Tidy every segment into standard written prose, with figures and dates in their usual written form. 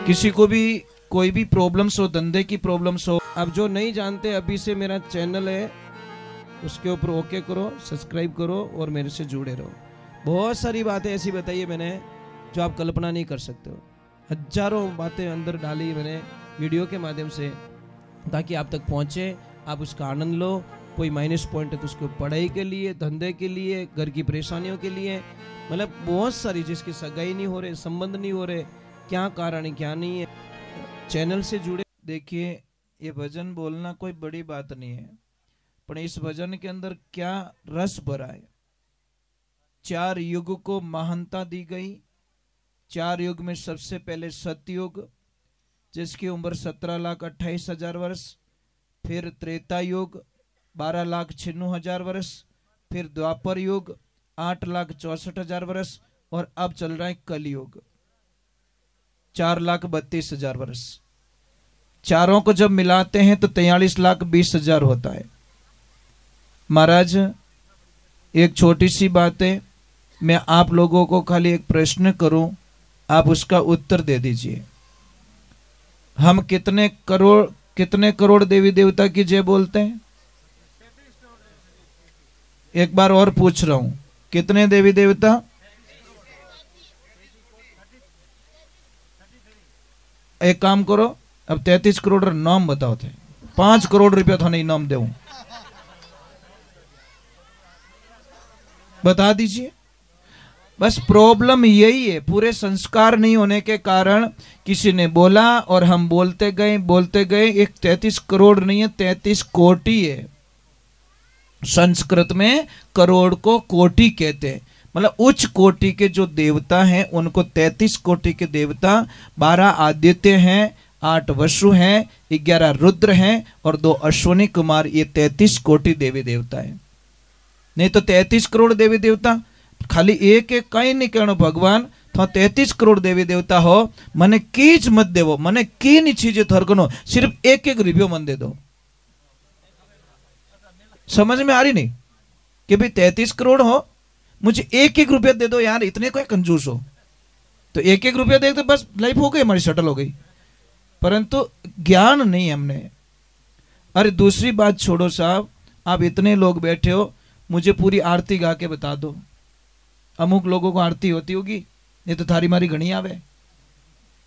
किसी को भी कोई भी प्रॉब्लम्स हो, धंधे की प्रॉब्लम्स हो, अब जो नहीं जानते अभी से मेरा चैनल है उसके ऊपर ओके करो, सब्सक्राइब करो और मेरे से जुड़े रहो। बहुत सारी बातें ऐसी बताई है मैंने जो आप कल्पना नहीं कर सकते हो। हजारों बातें अंदर डाली मैंने वीडियो के माध्यम से ताकि आप तक पहुंचे, आप उसका आनंद लो। कोई माइनस पॉइंट है तो उसको पढ़ाई के लिए, धंधे के लिए, घर की परेशानियों के लिए, मतलब बहुत सारी, जिसकी सगाई नहीं हो रहे, संबंध नहीं हो रहे, क्या कारण है क्या नहीं है, चैनल से जुड़े। देखिए ये भजन बोलना कोई बड़ी बात नहीं है, पर इस भजन के अंदर क्या रस भरा है। 4 युग को महानता दी गई। 4 युग में सबसे पहले सतयुग जिसकी उम्र 17,28,000 वर्ष, फिर त्रेता युग 12,96,000 वर्ष, फिर द्वापर युग 8,64,000 वर्ष, और अब चल रहा है कलयुग 4,32,000 वर्ष। चारों को जब मिलाते हैं तो 43,20,000 होता है। महाराज एक छोटी सी बात है, मैं आप लोगों को खाली एक प्रश्न करूं, आप उसका उत्तर दे दीजिए। हम कितने करोड़ देवी देवता की जय बोलते हैं? एक बार और पूछ रहा हूं, कितने देवी देवता? एक काम करो, अब 33 करोड़ नाम बताओ थे, 5 करोड़ रुपया थाने इनाम देऊं, बता दीजिए। बस प्रॉब्लम यही है, पूरे संस्कार नहीं होने के कारण किसी ने बोला और हम बोलते गए। एक 33 करोड़ नहीं है, 33 कोटि है। संस्कृत में करोड़ को कोटि कहते हैं, मतलब उच्च कोटि के जो देवता हैं उनको 33 कोटि के देवता, 12 आदित्य हैं, 8 वसु हैं, 11 रुद्र हैं और 2 अश्विनी कुमार, ये 33 कोटि देवी देवता है। नहीं तो 33 करोड़ देवी देवता खाली एक कहीं नहीं कहना भगवान तो 33 करोड़ देवी देवता हो, मने कीज मत देवो, मने की नहीं चीजें थरकनो, सिर्फ एक रुपयो मन दे दो। समझ में आ रही नहीं कि भाई 33 करोड़ हो, मुझे एक रुपया दे दो यार, इतने कोई कंजूस हो तो एक रुपया दे दो, बस लाइफ हो गई हमारी, सेटल हो गई। परंतु ज्ञान नहीं हमने। अरे दूसरी बात छोड़ो साहब, आप इतने लोग बैठे हो, मुझे पूरी आरती गा के बता दो। अमुक लोगों को आरती होती होगी, ये तो थारी मारी घनी आवे।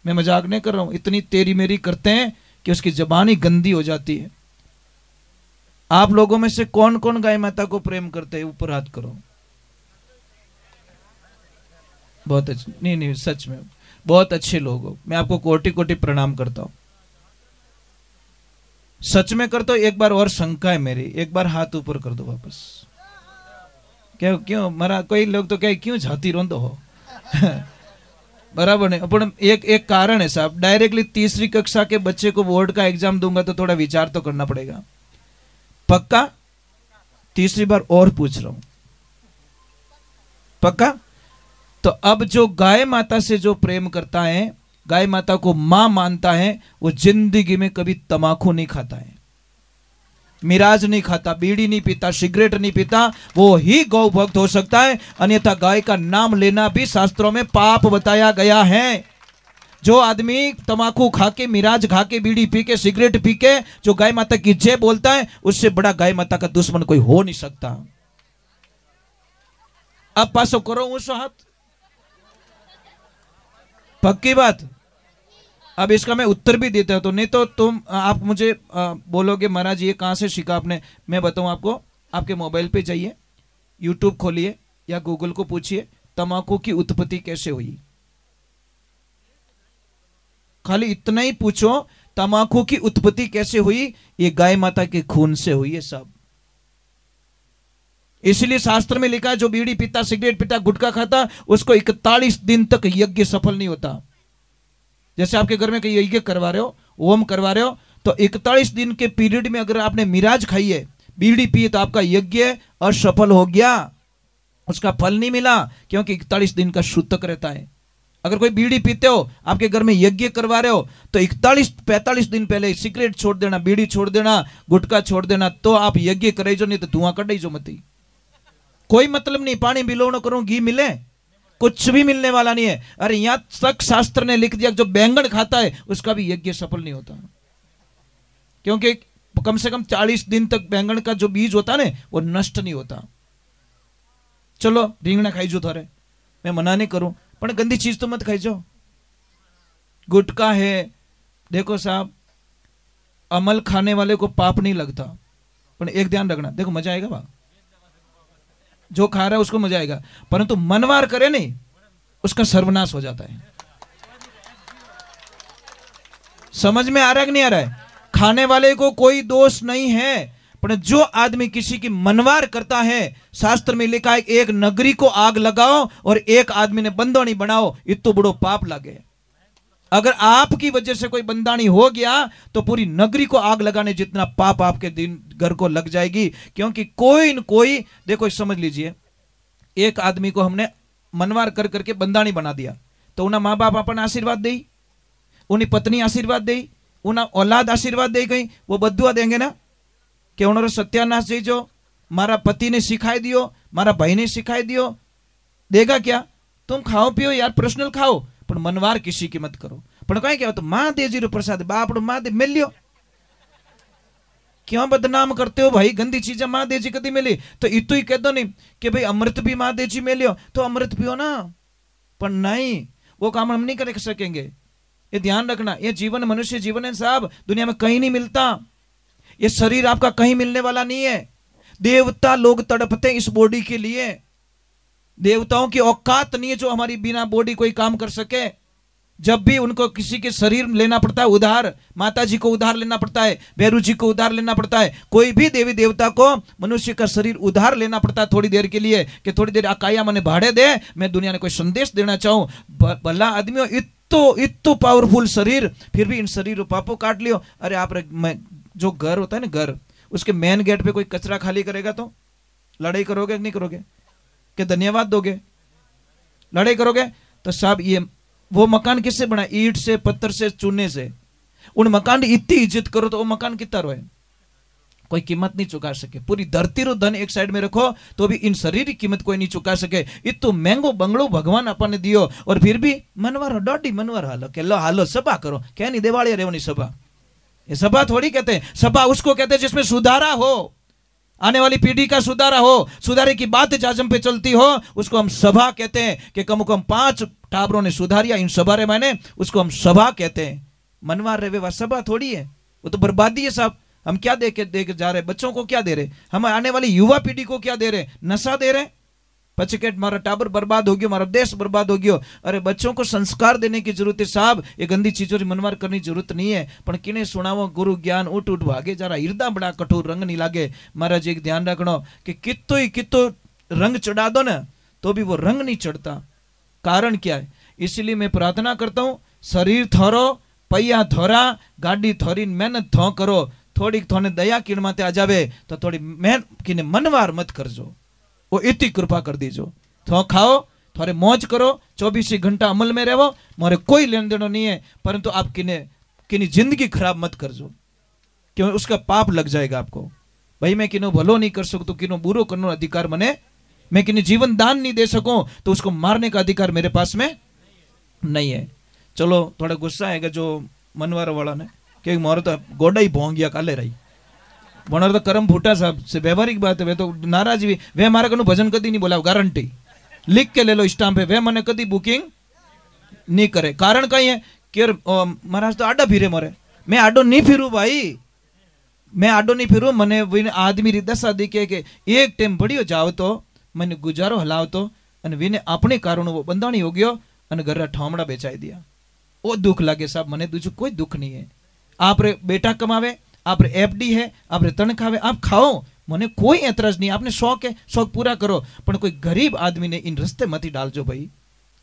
मैं मजाक नहीं कर रहा हूं, इतनी तेरी मेरी करते हैं कि उसकी जबान ही गंदी हो जाती है। आप लोगों में से कौन कौन गाय माता को प्रेम करते हैं? ऊपर हाथ करो। बहुत अच्छे, नहीं सच में बहुत अच्छे लोग हो, मैं आपको कोटि कोटि प्रणाम करता हूं, सच में करता हूं। एक बार और शंका है मेरी, एक बार हाथ ऊपर कर दो वापस। क्यों मरा कोई लोग तो कहे क्यों झाती रोंदो हो बराबर नहीं, पर एक कारण है साहब, डायरेक्टली तीसरी कक्षा के बच्चे को बोर्ड का एग्जाम दूंगा तो थोड़ा विचार तो करना पड़ेगा। पक्का? तीसरी बार और पूछ रहा हूं, पक्का? तो अब जो गाय माता से जो प्रेम करता है, गाय माता को मां मानता है, वो जिंदगी में कभी तमाकू नहीं खाता है, मिराज नहीं खाता, बीड़ी नहीं पीता, सिगरेट नहीं पीता, वो ही गौ भक्त हो सकता है। अन्यथा गाय का नाम लेना भी शास्त्रों में पाप बताया गया है। जो आदमी तमाकू खा के, मिराज खा के, बीड़ी पी के, सिगरेट पी के जो गाय माता की जय बोलता है, उससे बड़ा गाय माता का दुश्मन कोई हो नहीं सकता। अब पासो करो उस हाथ, पक्की बात। अब इसका मैं उत्तर भी देता हूं, तो नहीं तो तुम आप मुझे बोलोगे महाराज ये कहां से सीखा आपने। मैं बताऊं आपको, आपके मोबाइल पे जाइए, यूट्यूब खोलिए या गूगल को पूछिए तंबाकू की उत्पत्ति कैसे हुई। खाली इतना ही पूछो, तंबाकू की उत्पत्ति कैसे हुई? ये गाय माता के खून से हुई है सब। इसलिए शास्त्र में लिखा है जो बीड़ी पीता, सिगरेट पीता, गुटखा खाता, उसको 41 दिन तक यज्ञ सफल नहीं होता। जैसे आपके घर में कहीं यज्ञ करवा रहे हो, होम करवा रहे हो, तो 41 दिन के पीरियड में अगर आपने मिराज खाई है, बीड़ी पी, तो आपका यज्ञ असफल हो गया, उसका फल नहीं मिला, क्योंकि 41 दिन का सूतक रहता है। अगर कोई बीड़ी पीते हो, आपके घर में यज्ञ करवा रहे हो, तो 41-45 दिन पहले सिगरेट छोड़ देना, बीड़ी छोड़ देना, गुटखा छोड़ देना, तो आप यज्ञ करे जो, नहीं तो धुआं कढ़ जो मत। कोई मतलब नहीं, पानी बिलोवनो करो घी मिले, कुछ भी मिलने वाला नहीं है। अरे यहां तक शास्त्र ने लिख दिया जो बैंगन खाता है उसका भी यज्ञ सफल नहीं होता, क्योंकि कम से कम 40 दिन तक बैंगन का जो बीज होता है ना वो नष्ट नहीं होता। चलो રીંગણા ખાઈજો थारे, मैं मना नहीं करूं, पर गंदी चीज तो मत खाईजो। गुटखा है, देखो साहब अमल खाने वाले को पाप नहीं लगता, पर एक ध्यान रखना, देखो मजा आएगा बा, जो खा रहा है उसको मजा आएगा, परंतु मनवार करे नहीं उसका सर्वनाश हो जाता है। समझ में आ रहा है कि नहीं आ रहा है? खाने वाले को कोई दोष नहीं है, पर जो आदमी किसी की मनवार करता है, शास्त्र में लिखा है एक नगरी को आग लगाओ और एक आदमी ने बंदोनी बनाओ, इतो बड़ो पाप लगे। अगर आपकी वजह से कोई बंदानी हो गया तो पूरी नगरी को आग लगाने जितना पाप आपके दिन घर को लग जाएगी। क्योंकि कोई न कोई, देखो समझ लीजिए, एक आदमी को हमने मनवार कर करके बंदानी बना दिया, तो उन्हें माँ बाप अपन आशीर्वाद दे, उन्हें पत्नी आशीर्वाद दे, उन्हें औलाद आशीर्वाद दे गई, वो बदुआ देंगे ना कि उन्होंने सत्यानाश दीजो, मारा पति ने सिखाई दियो, मारा भाई ने सिखाई दियो, देगा क्या? तुम खाओ पियो यार, पर्सनल खाओ, पर मनवार किसी की मत करो। पर कहीं क्या तो महादेव रो प्रसाद बापड़ो महादेव मिल लियो, क्यों बदनाम करते हो भाई? गंदी चीजें महादेव जी कदी मिली तो इतो ही कह दो नहीं कि भाई अमृत भी महादेव जी मिलियो तो अमृत पियो ना, पर नहीं, वो काम हम नहीं कर सकेंगे। ये ध्यान रखना, ये जीवन मनुष्य जीवन है साहब, दुनिया में कहीं नहीं मिलता। ये शरीर आपका कहीं मिलने वाला नहीं है। देवता लोग तड़पते इस बॉडी के लिए, देवताओं की औकात नहीं है जो हमारी बिना बॉडी कोई काम कर सके। जब भी उनको किसी के शरीर लेना पड़ता है उधार, माता जी को उधार लेना पड़ता है, भैरू जी को उधार लेना पड़ता है, कोई भी देवी देवता को मनुष्य का शरीर उधार लेना पड़ता है थोड़ी देर के लिए, कि थोड़ी देर आकाया मने भाड़े दे, मैं दुनिया ने कोई संदेश देना चाहूं। भला आदमी इतो पावरफुल शरीर, फिर भी इन शरीर पापो काट लियो। अरे आप जो घर होता है ना, घर, उसके मेन गेट पे कोई कचरा खाली करेगा तो लड़ाई करोगे कि नहीं करोगे? कि धन्यवाद दोगे? लड़ाई करोगे? तो साहब ये वो मकान किससे बना? ईंट से, पत्थर से, चूने से। उन मकान की इतनी इज्जत करो तो वो मकान कितना रोए, कोई कीमत नहीं चुका सके। पूरी धरती रो धन एक साइड में रखो तो भी इन शरीर की कीमत कोई नहीं चुका सके। इतो महंगो बंगलो भगवान अपन दियो, और फिर भी मनवार डॉडी मनवार हालो के लो हालो सभा करो, क्या नहीं दिवाली रेवनी सभा? ये सभा थोड़ी कहते हैं, सभा उसको कहते हैं जिसमें सुधारा हो, आने वाली पीढ़ी का सुधारा हो, सुधारे की बात जाजम पे चलती हो, उसको हम सभा कहते हैं। कि कम से कम 5 टाबरों ने सुधारिया इन सभा रे मैंने, उसको हम सभा कहते हैं। मनवार रे वे सभा थोड़ी है, वो तो बर्बादी है साहब। हम क्या दे के जा रहे? बच्चों को क्या दे रहे? हम आने वाली युवा पीढ़ी को क्या दे रहे? नशा दे रहे। पचकेट मारा टाबर बर्बाद हो गया, मारा देश बर्बाद हो गया। अरे बच्चों को संस्कार देने की जरूरत है साहब, ये गंदी चीजों की मनवार करने की जरूरत नहीं है। पर किने सुनावो गुरु ज्ञान उठ उठ भागे, जरा हृदय बड़ा कठोर रंग नहीं लागे। महाराज एक ध्यान रखना कि कितो रंग चढ़ा दो ना तो भी वो रंग नहीं चढ़ता। कारण क्या है? इसलिए मैं प्रार्थना करता हूं, शरीर थोरो, पैया थोरा, गाड़ी थोरी, मेहनत थो करो, थोड़ी थोने दया किण माते आ जावे तो थोड़ी मेहनत किने मनवार मत करजो, वो इतनी कृपा कर दीजो। थो खाओ, थोड़े मौज करो, 24 घंटा अमल में रहो, मोरे कोई लेन देन नहीं है, परंतु आप किनी जिंदगी खराब मत करजो, क्यों उसका पाप लग जाएगा आपको। भाई मैं किनो भलो नहीं कर सकता, किनो बुरो करने अधिकार मने, मैं किन्हीं जीवन दान नहीं दे सकूं तो उसको मारने का अधिकार मेरे पास में नहीं है। चलो थोड़ा गुस्सा आएगा जो मनवार वाला ने, कि मोर तो गोडा ही भोंग गया काले रही, वनर तो कर्म फूटा साहब से व्यवहारिक बात है। वे तो नाराज भी, वे मारा कनु भजन कदी नहीं बोला, गारंटी लिख के ले लो स्टाम्प पे, वे मने कदी बुकिंग नहीं करे। कारण कहीं है कि महाराज तो आडा फिरे मोरे, मैं आडो नहीं फिरू भाई, मैं आडो नहीं फिरू। मने आदमी री दशा दिखे कि एक टाइम बढ़ियो जाओ तो मैंने गुजारो हलाव तो, विने अपने कारण वो बंधाणी हो गयो और घर ठामड़ा बेचाई दिया। वो दुख लगे साहब, मने दूसरा कोई दुख नहीं है। आप रे बेटा कमावे, आप रे एफडी है, आप रे तनखावे, आप खाओ, मने कोई एतराज नहीं। आपने शौक है, शौक पूरा करो, पर कोई गरीब आदमी ने इन रस्ते मत ही डालजो भाई,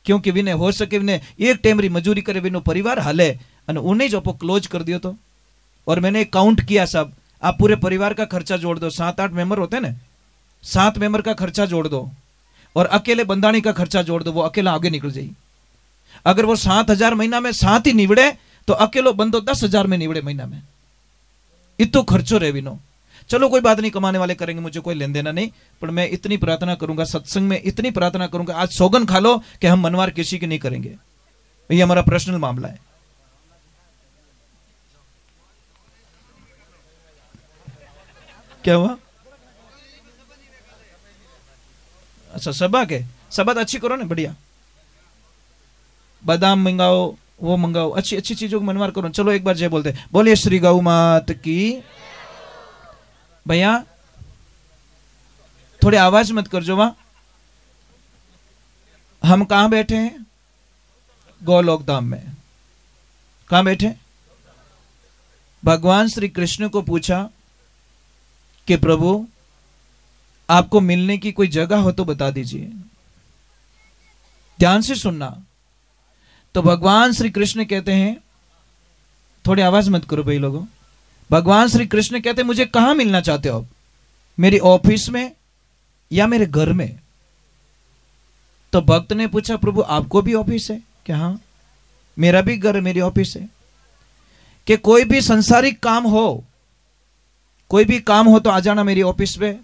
क्योंकि विने हो सके विने एक टाइम री मजूरी करे, विनो परिवार हाले और उन्हें जो क्लोज कर दियो तो। और मैंने काउंट किया साहब, आप पूरे परिवार का खर्चा जोड़ दो, 7-8 मेंबर होते हैं ना, 7 मेंबर का खर्चा जोड़ दो और अकेले बंदाणी का खर्चा जोड़ दो, वो अकेला आगे निकल जाए। अगर वो 7,000 महीना में 7 ही निवड़े तो अकेलो बंदो 10,000 में निवड़े महीना में, इतो खर्चो रे विनो। चलो कोई बात नहीं, कमाने वाले करेंगे, मुझे कोई लेन देना नहीं, पर मैं इतनी प्रार्थना करूंगा सत्संग में, इतनी प्रार्थना करूंगा, आज सौगन खा लो कि हम मनवार किसी की नहीं करेंगे। ये हमारा पर्सनल मामला है। क्या हुआ? अच्छा, सभा के सबात अच्छी करो ना, बढ़िया, बादाम मंगाओ, वो मंगाओ, अच्छी अच्छी चीजों को मनवार करो। चलो एक बार जय बोलते, बोलिए श्री गौ मात की। भैया थोड़ी आवाज मत कर जो। वहां हम कहां बैठे हैं? गोलोक धाम में। कहां बैठे? भगवान श्री कृष्ण को पूछा कि प्रभु आपको मिलने की कोई जगह हो तो बता दीजिए। ध्यान से सुनना। तो भगवान श्री कृष्ण कहते हैं, थोड़ी आवाज मत करो भाई लोगों, भगवान श्री कृष्ण कहते हैं मुझे कहां मिलना चाहते हो आप? मेरी ऑफिस में या मेरे घर में? तो भक्त ने पूछा प्रभु आपको भी ऑफिस है क्या? हाँ, मेरा भी घर, मेरी ऑफिस है। कि कोई भी संसारिक काम हो, कोई भी काम हो तो आ जाना मेरी ऑफिस पे,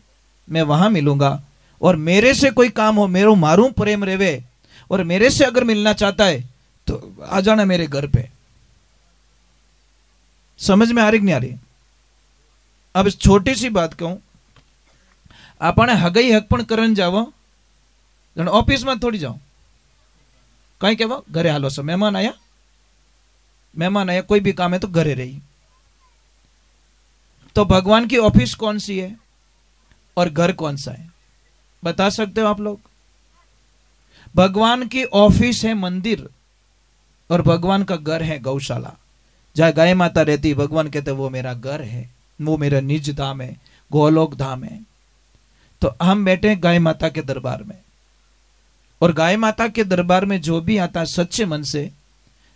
मैं वहां मिलूंगा। और मेरे से कोई काम हो, मेरो मारू प्रेम रेवे, और मेरे से अगर मिलना चाहता है तो आ जाना मेरे घर पे। समझ में आ रही कि नहीं आ रही? अब छोटी सी बात कहूं, आपने हगई हकपण करन जाओ, ऑफिस में थोड़ी जाओ, कहीं कहवा घरे हालो सो, मेहमान आया, मेहमान आया, कोई भी काम है तो घरे रही। तो भगवान की ऑफिस कौन सी है और घर कौन सा है, बता सकते हो आप लोग? भगवान की ऑफिस है मंदिर, और भगवान का घर है गौशाला, जहां गाय माता रहती। भगवान कहते वो मेरा घर है, वो मेरा निज धाम है, गोलोक धाम है। तो हम बैठे गाय माता के दरबार में, और गाय माता के दरबार में जो भी आता है सच्चे मन से,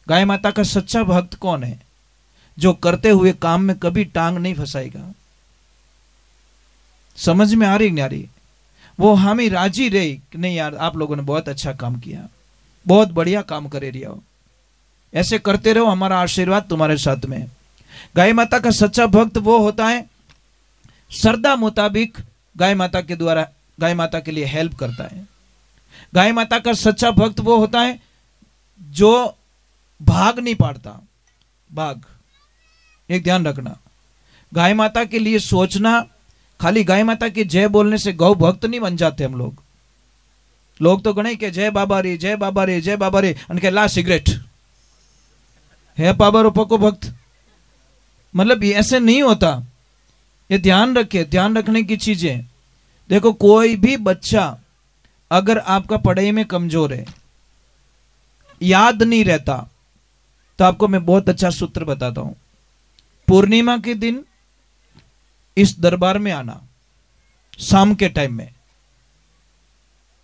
गाय माता का सच्चा भक्त कौन है? जो करते हुए काम में कभी टांग नहीं फंसाएगा। समझ में आ रही नहीं आ रही? वो हमें राजी रहे कि नहीं यार आप लोगों ने बहुत अच्छा काम किया, बहुत बढ़िया काम करे रही हो, ऐसे करते रहो, हमारा आशीर्वाद तुम्हारे साथ में। गाय माता का सच्चा भक्त वो होता है श्रद्धा मुताबिक गाय माता के द्वारा गाय माता के लिए हेल्प करता है। गाय माता का सच्चा भक्त वो होता है जो भाग नहीं पाड़ता। भाग, एक ध्यान रखना, गाय माता के लिए सोचना, खाली गाय माता की जय बोलने से गौ भक्त नहीं बन जाते हम लोग। लोग तो गणे के जय बाबा रे, जय बाबा रे, जय बाबा रे, अनके ला सिगरेट है बाबा रो पको भक्त। मतलब ये ऐसे नहीं होता, ये ध्यान रखे, ध्यान रखने की चीजें। देखो कोई भी बच्चा अगर आपका पढ़ाई में कमजोर है, याद नहीं रहता, तो आपको मैं बहुत अच्छा सूत्र बताता हूं। पूर्णिमा के दिन इस दरबार में आना, शाम के टाइम में,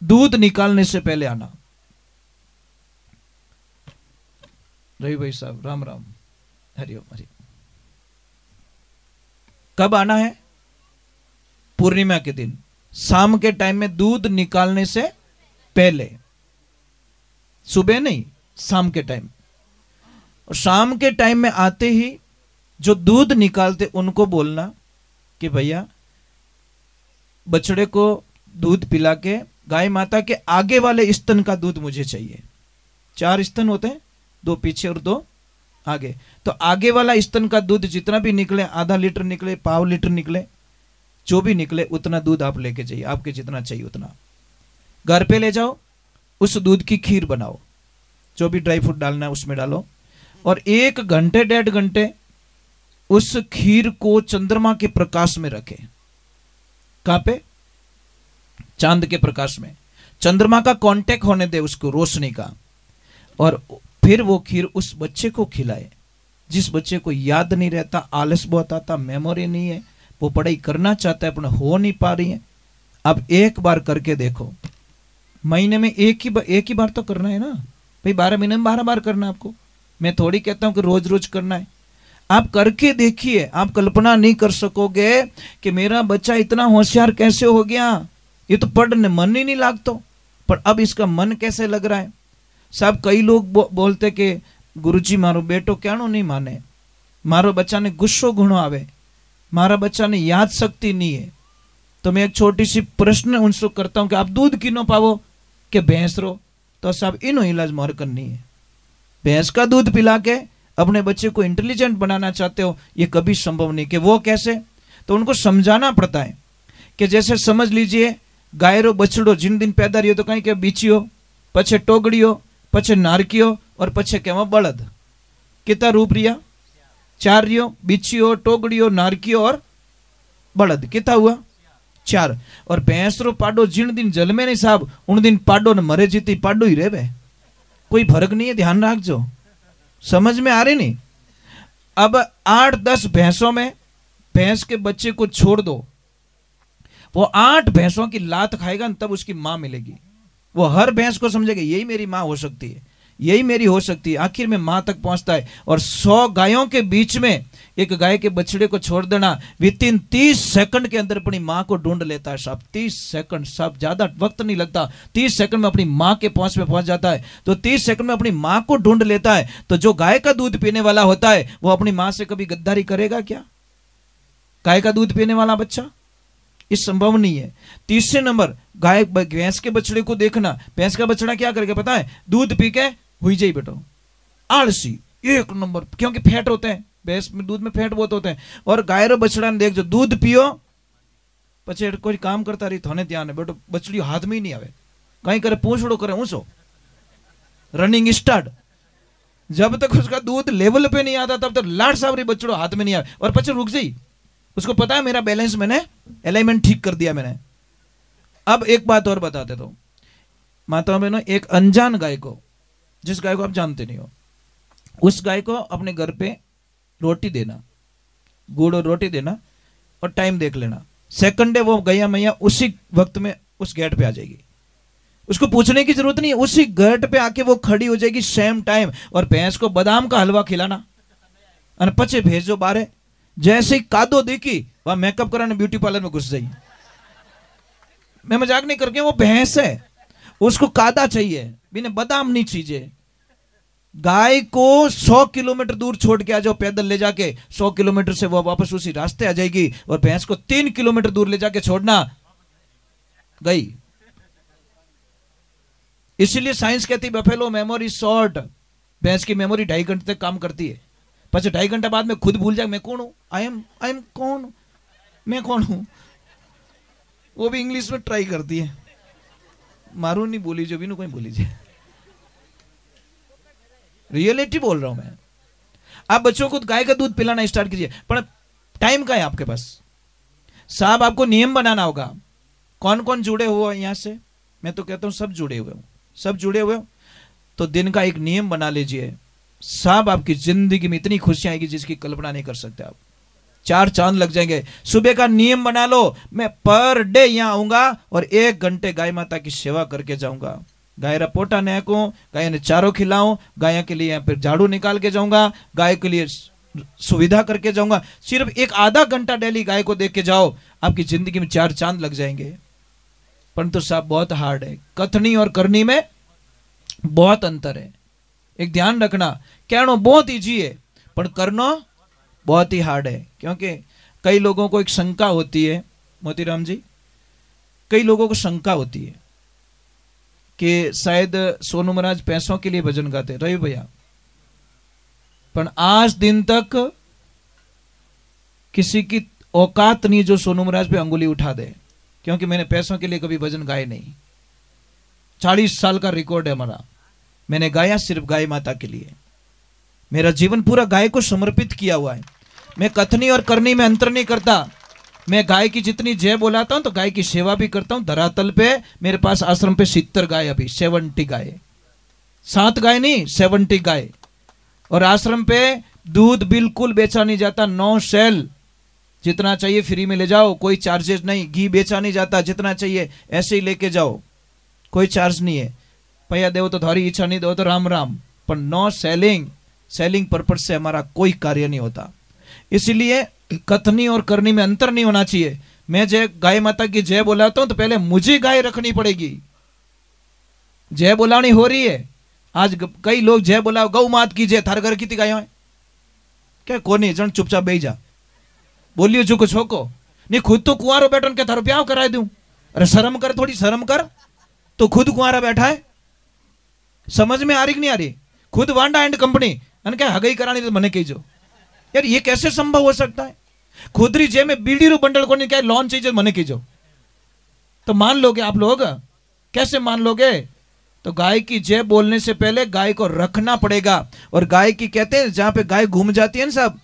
दूध निकालने से पहले आना। रवि भाई साहब राम राम, हरिओम हरिओम। कब आना है? पूर्णिमा के दिन शाम के टाइम में, दूध निकालने से पहले, सुबह नहीं, शाम के टाइम। और शाम के टाइम में आते ही जो दूध निकालते उनको बोलना कि भैया बछड़े को दूध पिला के गाय माता के आगे वाले स्तन का दूध मुझे चाहिए। 4 स्तन होते हैं, 2 पीछे और 2 आगे। तो आगे वाला स्तन का दूध जितना भी निकले, आधा लीटर निकले, पाव लीटर निकले, जो भी निकले उतना दूध आप लेके जाइए, आपके जितना चाहिए उतना घर पे ले जाओ। उस दूध की खीर बनाओ, जो भी ड्राई फ्रूट डालना है उसमें डालो, और 1 घंटे 1.5 घंटे उस खीर को चंद्रमा के प्रकाश में रखें। कहां पे? चांद के प्रकाश में। चंद्रमा का कांटेक्ट होने दे उसको, रोशनी का। और फिर वो खीर उस बच्चे को खिलाए जिस बच्चे को याद नहीं रहता, आलस बहुत आता, मेमोरी नहीं है, वो पढ़ाई करना चाहता है पर हो नहीं पा रही है। अब एक बार करके देखो, महीने में एक ही बार तो करना है ना भाई, 12 महीने में 12 बार करना है आपको। मैं थोड़ी कहता हूं कि रोज रोज करना है। आप करके देखिए, आप कल्पना नहीं कर सकोगे कि मेरा बच्चा इतना होशियार कैसे हो गया, ये तो पढ़ने मन ही नहीं लागतो, पर अब इसका मन कैसे लग रहा है। साहब कई लोग बोलते कि गुरुजी मारो बेटो क्याणो नहीं माने, मारो बच्चा ने गुस्सो घणो आवे, मारा बच्चा ने याद शक्ति नहीं है, तो मैं एक छोटी सी प्रश्न उनसे करता हूं कि आप दूध किनो पावो के भैंस रो, तो साहब इनो इलाज मोर करनी है। भैंस का दूध पिला के अपने बच्चे को इंटेलिजेंट बनाना चाहते हो, ये कभी संभव नहीं। कि वो कैसे, तो उनको समझाना पड़ता है कि जैसे समझ लीजिए गाय रो बछड़ो जिन दिन पैदा रही तो कहीं के बीचियो, पछे टोगड़ियो, पछे नारकियो और पछे केवा बलद। कितना रूप रिया? 4 रियो, बीचियो, टोगड़ियो, नारकियो और बलद। कितना हुआ? 4। और भैंस रो पाडो जिन दिन जन्मे नहीं साहब, उन दिन पाडो ने मरे जीती पाडो ही रहे, कोई फर्क नहीं है, ध्यान रखजो। समझ में आ रही नहीं? अब 8-10 भैंसों में भैंस के बच्चे को छोड़ दो, वो 8 भैंसों की लात खाएगा तब उसकी मां मिलेगी। वो हर भैंस को समझेगा यही मेरी मां हो सकती है, यही मेरी हो सकती है, आखिर में मां तक पहुंचता है। और 100 गायों के बीच में एक गाय के बछड़े को छोड़ देना, विदिन 30 सेकंड के अंदर अपनी मां को ढूंढ लेता है साहब। 30 सेकंड साहब, ज्यादा वक्त नहीं लगता, 30 सेकंड में अपनी मां के पहुंच में पहुंच जाता है। तो 30 सेकंड में अपनी मां को ढूंढ लेता है। तो जो गाय का दूध पीने वाला होता है वो अपनी मां से कभी गद्दारी करेगा क्या? गाय का दूध पीने वाला बच्चा, ये संभव नहीं है। तीसरे नंबर, गाय भैंस के बछड़े को देखना। भैंस का बछड़ा क्या करके पता है? दूध पी के हुई जाई बेटो, आलसी 1 नंबर, क्योंकि फैट होते हैं भैंस में, दूध में फैट बहुत होते हैं। और गाय रो बछड़ा ने देख जो दूध पियो पछे कोई काम करता रही थोने ध्यान है बेटो, बछड़ी हाथ में ही नहीं आवे, कहीं करे पूछड़ो करे ऊंचो, रनिंग स्टार्ट। जब तक उसका दूध लेवल पे नहीं आता तब तक लाड सावरी बछड़ो हाथ में नहीं आवे, और पछे रुक जाई। उसको पता है मेरा बैलेंस, मैंने अलाइनमेंट ठीक कर दिया मैंने। अब एक बात और बताते तो माताओं बहनों, एक अनजान गाय को, जिस गाय को आप जानते नहीं हो, उस गाय को अपने घर पे रोटी देना, गुड़ और रोटी देना, और टाइम देख लेना। सेकंड है वो गैया मैया उसी वक्त में उस गेट पे आ जाएगी, उसको पूछने की जरूरत नहीं है, उसी गेट पे आके वो खड़ी हो जाएगी सेम टाइम। और भैंस को बादाम का हलवा खिलाना और पचे भेजो बारे। जैसे ही कादो देखी वह मेकअप कराने ब्यूटी पार्लर में घुस जाई। मैं मजाक नहीं करके, वो भैंस है, उसको कादा चाहिए, बिना बादाम नहीं चाहिए। गाय को 100 किलोमीटर दूर छोड़ के आ जाओ पैदल ले जाके, 100 किलोमीटर से वो वापस उसी रास्ते आ जाएगी। और भैंस को 3 किलोमीटर दूर ले जाके छोड़ना, गई। इसलिए साइंस कहती है बफेलो मेमोरी शॉर्ट, भैंस की मेमोरी 2.5 घंटे तक काम करती है, पचे 2.5 घंटे बाद में खुद भूल जाए मैं कौन हूं, आई एम कौन, मैं कौन हूं। वो भी इंग्लिश में ट्राई करती है, मारू नहीं बोली जो भी कोई बोली जाए, रियलिटी बोल रहा हूं मैं। आप बच्चों को गाय का दूध पिलाना स्टार्ट कीजिए, पर टाइम का है आपके पास साहब। आपको नियम बनाना होगा। कौन कौन जुड़े हुए यहां से? मैं तो कहता हूं सब जुड़े हुए हो, सब जुड़े हुए हो। तो दिन का एक नियम बना लीजिए साहब, आपकी जिंदगी में इतनी खुशियां आएगी जिसकी कल्पना नहीं कर सकते आप। 4 चांद लग जाएंगे। सुबह का नियम बना लो, मैं पर डे यहां आऊंगा और 1 घंटे गाय माता की सेवा करके जाऊंगा। गाय रा पोटा नेको, गाय ने चारों खिलाऊं, गाय के लिए यहाँ पर झाड़ू निकाल के जाऊंगा, गाय के लिए सुविधा करके जाऊंगा। सिर्फ 1 आधा घंटा डेली गाय को देख के जाओ, आपकी जिंदगी में 4 चांद लग जाएंगे। परंतु साहब बहुत हार्ड है, कथनी और करनी में बहुत अंतर है। एक ध्यान रखना, कहना बहुत इजी है पर करना बहुत ही हार्ड है। क्योंकि कई लोगों को एक शंका होती है, मोतीराम जी, कई लोगों को शंका होती है कि शायद सोनू महाराज पैसों के लिए भजन गाते, रवि भैया, पर आज दिन तक किसी की औकात नहीं जो सोनू महाराज पे अंगुली उठा दे, क्योंकि मैंने पैसों के लिए कभी भजन गाए नहीं। 40 साल का रिकॉर्ड है हमारा, मैंने गाया सिर्फ गाय माता के लिए। मेरा जीवन पूरा गाय को समर्पित किया हुआ है। मैं कथनी और करनी में अंतर नहीं करता। मैं गाय की जितनी जय बोलाता हूं तो गाय की सेवा भी करता हूं। धरातल पे मेरे पास आश्रम पे 70 गाय, अभी 70 गाय, 7 गाय नहीं 70 गाय। और आश्रम पे दूध बिल्कुल बेचा नहीं जाता, 9 सेल, जितना चाहिए फ्री में ले जाओ, कोई चार्जेस नहीं। घी बेचा नहीं जाता, जितना चाहिए ऐसे ही लेके जाओ, कोई चार्ज नहीं है। भैया देव तो थारी इच्छा, नहीं दो तो राम राम, पर नो सेलिंग पर्पज से हमारा कोई कार्य नहीं होता। इसलिए कथनी और करनी में अंतर नहीं होना चाहिए। मैं जय गाय माता की जय बोलाता हूं तो पहले मुझे गाय रखनी पड़ेगी। जय बोलानी हो रही है, आज कई लोग जय बोलाओ गौ मात की जय, थार घर की गाय है क्या? कोनी जन चुपचाप बेही जा, बोलियो जो कुछ हो को नहीं, खुद तो कुंवारो बैठो के थारो ब्याह कराए दूं। अरे शर्म कर, थोड़ी शर्म कर। तो खुद कुंवारा बैठा है, समझ में आ रही कि नहीं आ रही? खुद वांडा एंड कंपनी क्या हगई करानी तो मने कहीजो यार, ये कैसे संभव हो सकता है? खुदरी जे में बीड़ी रू बंडल को नहीं क्या लोन चाहिए मने कहीजो, तो मान लोगे आप लोग? कैसे मान लोगे? तो गाय की जय बोलने से पहले गाय को रखना पड़ेगा। और गाय की कहते हैं जहां पे गाय घूम जाती है ना सब,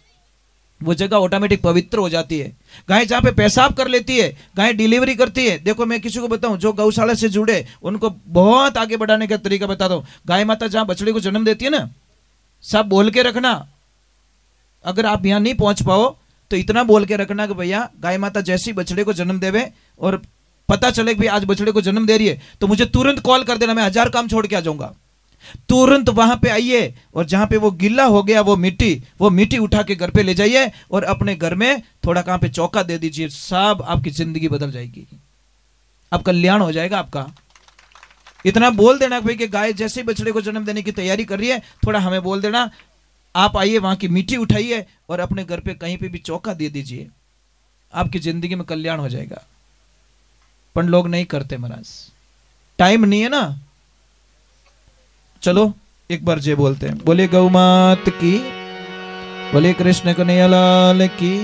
वो जगह ऑटोमेटिक पवित्र हो जाती है। गाय जहां पे पेशाब कर लेती है, गाय डिलीवरी करती है। देखो मैं किसी को बताऊं जो गौशाला से जुड़े, उनको बहुत आगे बढ़ाने का तरीका बता दो। गाय माता जहां बछड़े को जन्म देती है ना, सब बोल के रखना। अगर आप यहां नहीं पहुंच पाओ तो इतना बोल के रखना कि भैया गाय माता जैसी बछड़े को जन्म देवे और पता चले कि भाई आज बछड़े को जन्म दे रही है, तो मुझे तुरंत कॉल कर देना, मैं 1000 काम छोड़ के आ जाऊंगा। तुरंत वहां पे आइए और जहां पे वो गिल्ला हो गया वो मिट्टी उठा के घर पे ले जाइए और अपने घर में थोड़ा कहां पे चौका दे दीजिए। सब आपकी जिंदगी बदल जाएगी, अब कल्याण हो जाएगा आपका। इतना बोल देना भाई कि गाय जैसे बछड़े को जन्म देने की तैयारी कर रही है, थोड़ा हमें बोल देना, आप आइए वहां की मिट्टी उठाइए और अपने घर पे कहीं पे भी चौका दे दीजिए, आपकी जिंदगी में कल्याण हो जाएगा। पर लोग नहीं करते महाराज, टाइम नहीं है ना। चलो एक बार जय बोलते हैं, बोले गौ मात की, बोले कृष्ण कन्हैया लाल की।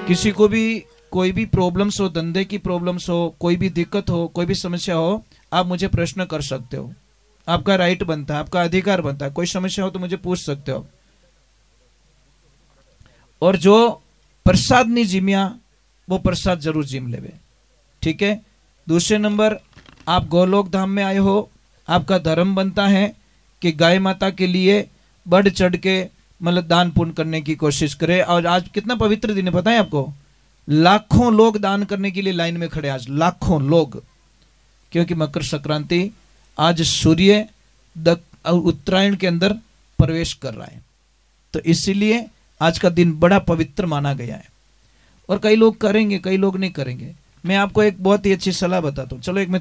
किसी को भी कोई भी प्रॉब्लम्स हो, धंधे की प्रॉब्लम्स हो, कोई भी दिक्कत हो, कोई भी समस्या हो, आप मुझे प्रश्न कर सकते हो। आपका राइट बनता है, आपका अधिकार बनता है। कोई समस्या हो तो मुझे पूछ सकते हो। और जो प्रसाद नहीं जिमिया वो प्रसाद जरूर जिम लेवे, ठीक है। दूसरे नंबर, आप गोलोक धाम में आए हो, आपका धर्म बनता है कि गाय माता के लिए बढ़ चढ़ के मतलब दान पुण्य करने की कोशिश करें। और आज कितना पवित्र दिन है पता है आपको? लाखों लोग दान करने के लिए लाइन में खड़े, आज लाखों लोग, क्योंकि मकर संक्रांति आज सूर्य उत्तरायण के अंदर प्रवेश कर रहा है, तो इसीलिए आज का दिन बड़ा पवित्र माना गया है। और कई लोग करेंगे, कई लोग नहीं करेंगे। मैं आपको एक बहुत ही अच्छी सलाह बताता हूँ। चलो एक मैं